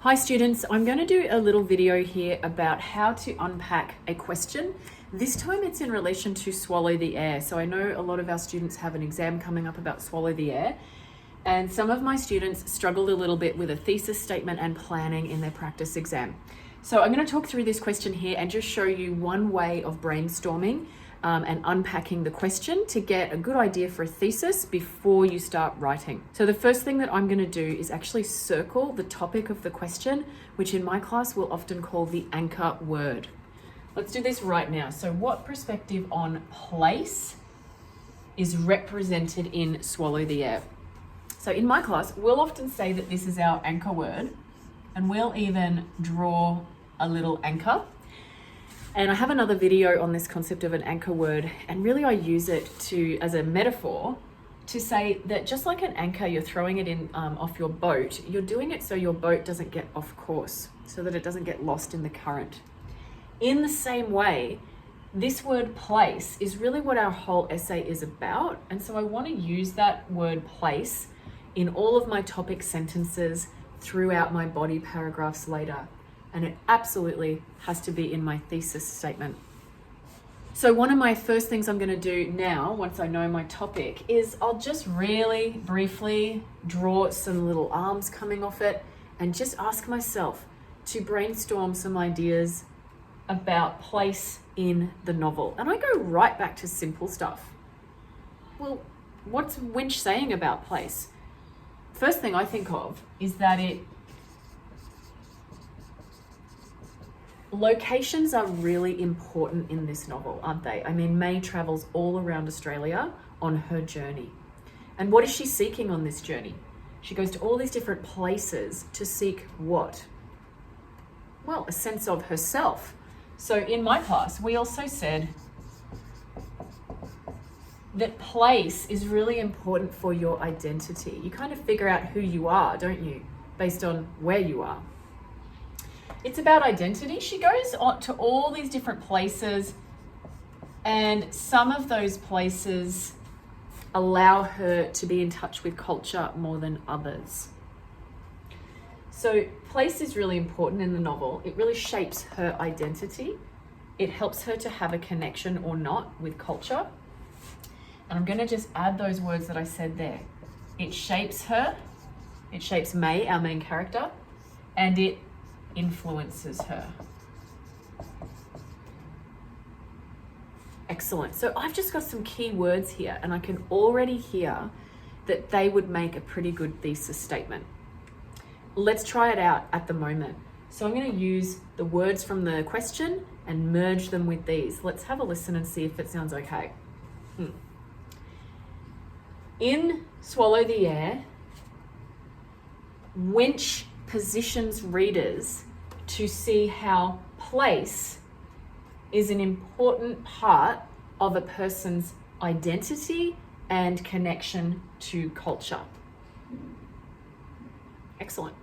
Hi students, I'm going to do a little video here about how to unpack a question. This time it's in relation to swallow the air. So I know a lot of our students have an exam coming up about swallow the air, and some of my students struggled a little bit with a thesis statement and planning in their practice exam. So I'm going to talk through this question here and just show you one way of brainstorming and unpacking the question to get a good idea for a thesis before you start writing. So the first thing that I'm going to do is actually circle the topic of the question, which in my class we'll often call the anchor word. Let's do this right now. So what perspective on place is represented in swallow the air? So in my class, we'll often say that this is our anchor word, and we'll even draw a little anchor. And I have another video on this concept of an anchor word, and really I use it as a metaphor to say that just like an anchor, you're throwing it in off your boat, you're doing it so your boat doesn't get off course, so that it doesn't get lost in the current. In the same way, this word place is really what our whole essay is about, and so I want to use that word place in all of my topic sentences throughout my body paragraphs later. And it absolutely has to be in my thesis statement. So one of my first things I'm going to do now, once I know my topic, is I'll just really briefly draw some little arms coming off it and just ask myself to brainstorm some ideas about place in the novel. And I go right back to simple stuff. Well, what's Winch saying about place? First thing I think of is that locations are really important in this novel, aren't they? I mean, May travels all around Australia on her journey. And what is she seeking on this journey? She goes to all these different places to seek what? Well, a sense of herself. So in my class, we also said that place is really important for your identity. You kind of figure out who you are, don't you? Based on where you are. It's about identity. She goes on to all these different places, and some of those places allow her to be in touch with culture more than others. So place is really important in the novel. It really shapes her identity. It helps her to have a connection or not with culture. And I'm going to just add those words that I said there. It shapes her. It shapes May, our main character, and it influences her. Excellent. So I've just got some key words here, and I can already hear that they would make a pretty good thesis statement. Let's try it out at the moment. So I'm going to use the words from the question and merge them with these. Let's have a listen and see if it sounds okay. In Swallow the Air, Winch positions readers to see how place is an important part of a person's identity and connection to culture. Excellent.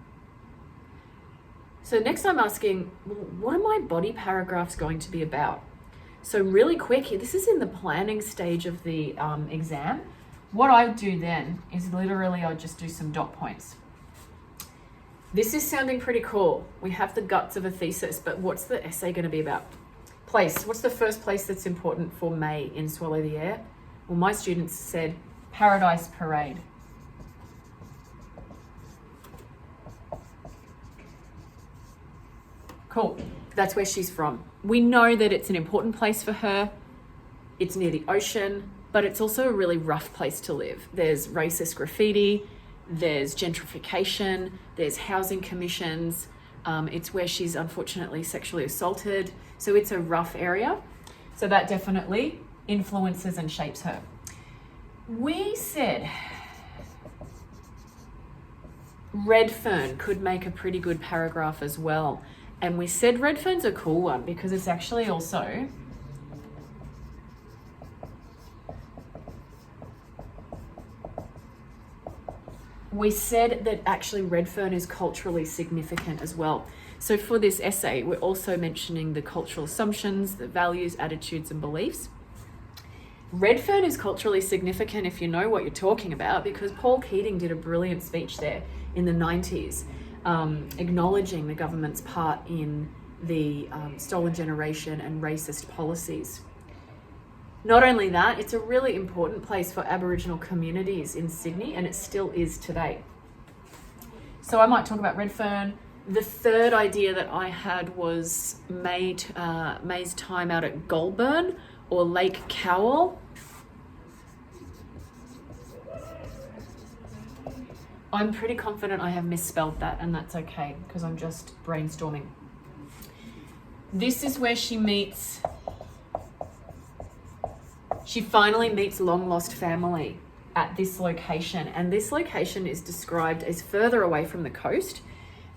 So next I'm asking, what are my body paragraphs going to be about? So really quick here, this is in the planning stage of the exam. What I do then is literally I'll just do some dot points. This is sounding pretty cool. We have the guts of a thesis, but what's the essay going to be about? Place. What's the first place that's important for May in Swallow the Air? Well, my students said Paradise Parade. Cool. That's where she's from. We know that it's an important place for her. It's near the ocean, but it's also a really rough place to live. There's racist graffiti. There's gentrification, there's housing commissions, it's where she's unfortunately sexually assaulted. So it's a rough area. So that definitely influences and shapes her. We said Redfern could make a pretty good paragraph as well. And we said Redfern's a cool one because it's actually also we said that actually Redfern is culturally significant as well. So for this essay, we're also mentioning the cultural assumptions, the values, attitudes, and beliefs. Redfern is culturally significant if you know what you're talking about, because Paul Keating did a brilliant speech there in the 90s acknowledging the government's part in the stolen generation and racist policies. Not only that, it's a really important place for Aboriginal communities in Sydney, and it still is today. So I might talk about Redfern. The third idea that I had was May's time out at Goulburn or Lake Cowell. I'm pretty confident I have misspelled that, and that's okay because I'm just brainstorming. This is where she finally meets long lost family at this location, and this location is described as further away from the coast,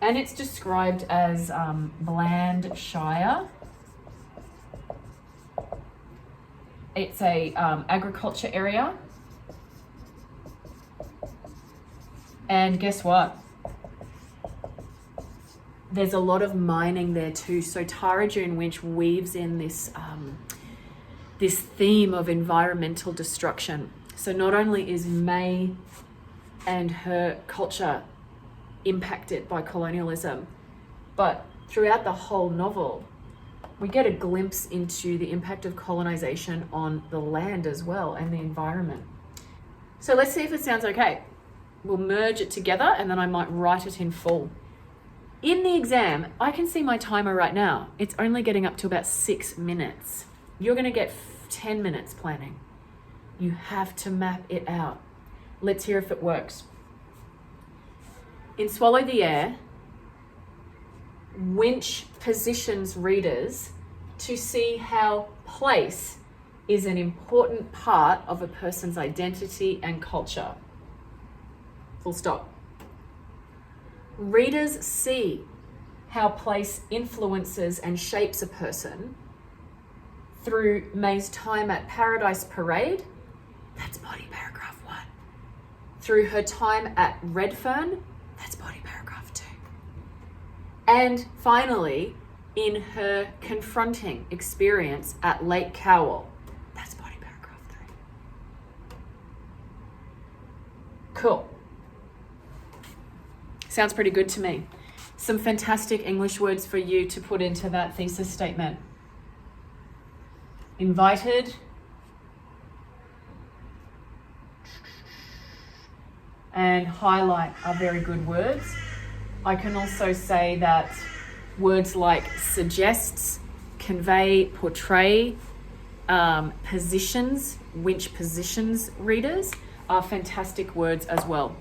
and it's described as Bland Shire. It's a agriculture area. And guess what? There's a lot of mining there too. So Tara June Winch weaves in this theme of environmental destruction. So not only is May and her culture impacted by colonialism, but throughout the whole novel, we get a glimpse into the impact of colonization on the land as well and the environment. So let's see if it sounds okay. We'll merge it together and then I might write it in full. In the exam, I can see my timer right now. It's only getting up to about 6 minutes. You're going to get 10 minutes planning. You have to map it out. Let's hear if it works. In Swallow the Air, Winch positions readers to see how place is an important part of a person's identity and culture. Full stop. Readers see how place influences and shapes a person through May's time at Paradise Parade. That's body paragraph 1. Through her time at Redfern. That's body paragraph 2. And finally, in her confronting experience at Lake Cowell. That's body paragraph 3. Cool. Sounds pretty good to me. Some fantastic English words for you to put into that thesis statement. Invited and highlight are very good words. I can also say that words like suggests, convey, portray, positions, Winch positions readers are fantastic words as well.